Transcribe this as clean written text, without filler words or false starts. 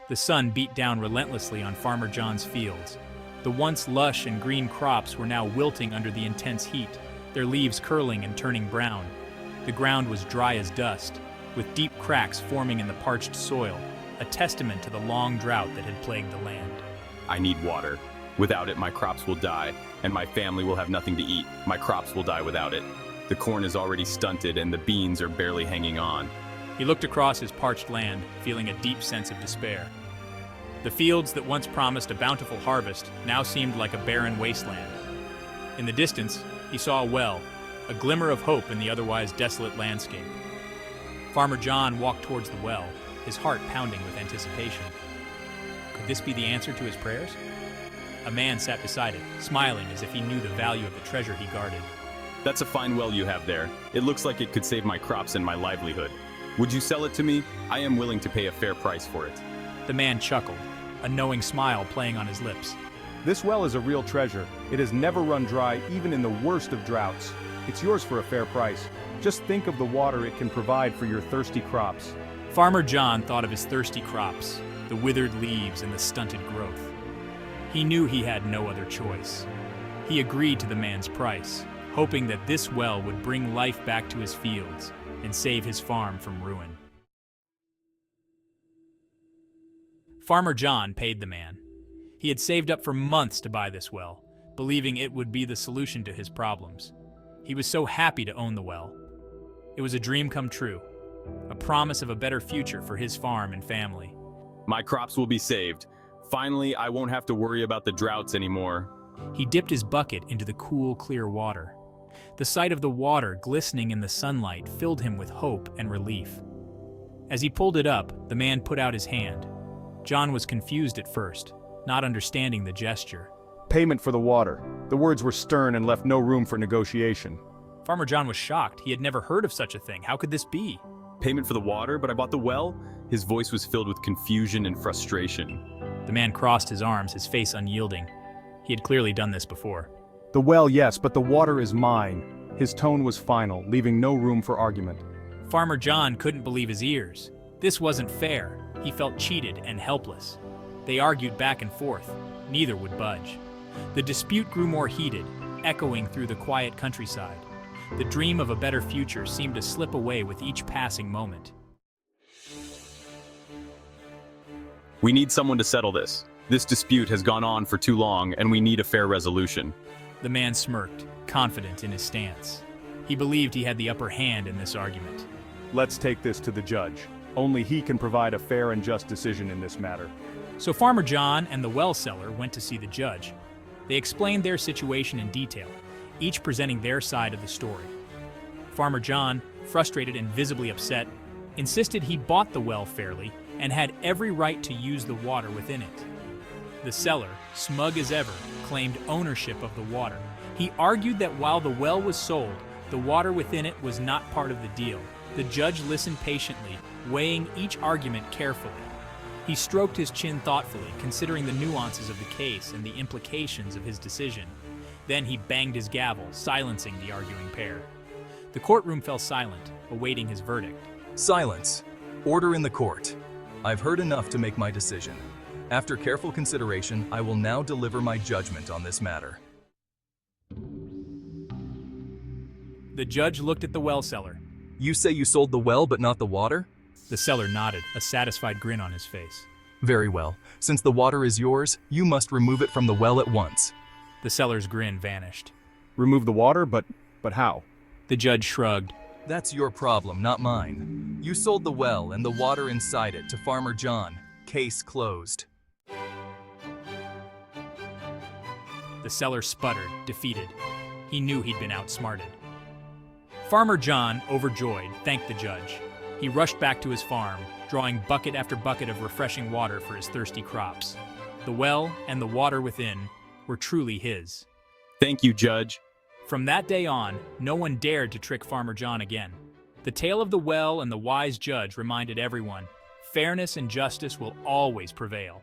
The sun beat down relentlessly on Farmer John's fields. The once lush and green crops were now wilting under the intense heat, their leaves curling and turning brown. The ground was dry as dust, with deep cracks forming in the parched soil, a testament to the long drought that had plagued the land. I need water. Without it, my crops will die, and my family will have nothing to eat. My crops will die without it. The corn is already stunted, and the beans are barely hanging on. He looked across his parched land, feeling a deep sense of despair. The fields that once promised a bountiful harvest now seemed like a barren wasteland. In the distance, he saw a well, a glimmer of hope in the otherwise desolate landscape. Farmer John walked towards the well, his heart pounding with anticipation. Could this be the answer to his prayers? A man sat beside it, smiling as if he knew the value of the treasure he guarded. That's a fine well you have there. It looks like it could save my crops and my livelihood. Would you sell it to me? I am willing to pay a fair price for it. The man chuckled, a knowing smile playing on his lips. This well is a real treasure. It has never run dry, even in the worst of droughts. It's yours for a fair price. Just think of the water it can provide for your thirsty crops. Farmer John thought of his thirsty crops, the withered leaves and the stunted growth. He knew he had no other choice. He agreed to the man's price, hoping that this well would bring life back to his fields and save his farm from ruin. Farmer John paid the man. He had saved up for months to buy this well, believing it would be the solution to his problems. He was so happy to own the well. It was a dream come true, a promise of a better future for his farm and family. My crops will be saved. Finally, I won't have to worry about the droughts anymore. He dipped his bucket into the cool, clear water. The sight of the water glistening in the sunlight filled him with hope and relief. As he pulled it up, the man put out his hand. John was confused at first, not understanding the gesture. Payment for the water. The words were stern and left no room for negotiation. Farmer John was shocked. He had never heard of such a thing. How could this be? Payment for the water, but I bought the well? His voice was filled with confusion and frustration. The man crossed his arms, his face unyielding. He had clearly done this before. The well, yes, but the water is mine. His tone was final, leaving no room for argument. Farmer John couldn't believe his ears. This wasn't fair. He felt cheated and helpless. They argued back and forth. Neither would budge. The dispute grew more heated, echoing through the quiet countryside. The dream of a better future seemed to slip away with each passing moment. We need someone to settle this. This dispute has gone on for too long, and we need a fair resolution. The man smirked, confident in his stance. He believed he had the upper hand in this argument. Let's take this to the judge. Only he can provide a fair and just decision in this matter. So Farmer John and the well seller went to see the judge. They explained their situation in detail, each presenting their side of the story. Farmer John, frustrated and visibly upset, insisted he bought the well fairly and had every right to use the water within it. The seller, smug as ever, claimed ownership of the water. He argued that while the well was sold, the water within it was not part of the deal. The judge listened patiently, weighing each argument carefully. He stroked his chin thoughtfully, considering the nuances of the case and the implications of his decision. Then he banged his gavel, silencing the arguing pair. The courtroom fell silent, awaiting his verdict. Silence. Order in the court. I've heard enough to make my decision. After careful consideration, I will now deliver my judgment on this matter. The judge looked at the well seller. You say you sold the well but not the water? The seller nodded, a satisfied grin on his face. Very well. Since the water is yours, you must remove it from the well at once. The seller's grin vanished. Remove the water, but how? The judge shrugged. That's your problem, not mine. You sold the well and the water inside it to Farmer John. Case closed. The seller sputtered, defeated. He knew he'd been outsmarted. Farmer John, overjoyed, thanked the judge. He rushed back to his farm, drawing bucket after bucket of refreshing water for his thirsty crops. The well and the water within were truly his. Thank you, Judge. From that day on, no one dared to trick Farmer John again. The tale of the well and the wise judge reminded everyone, fairness and justice will always prevail.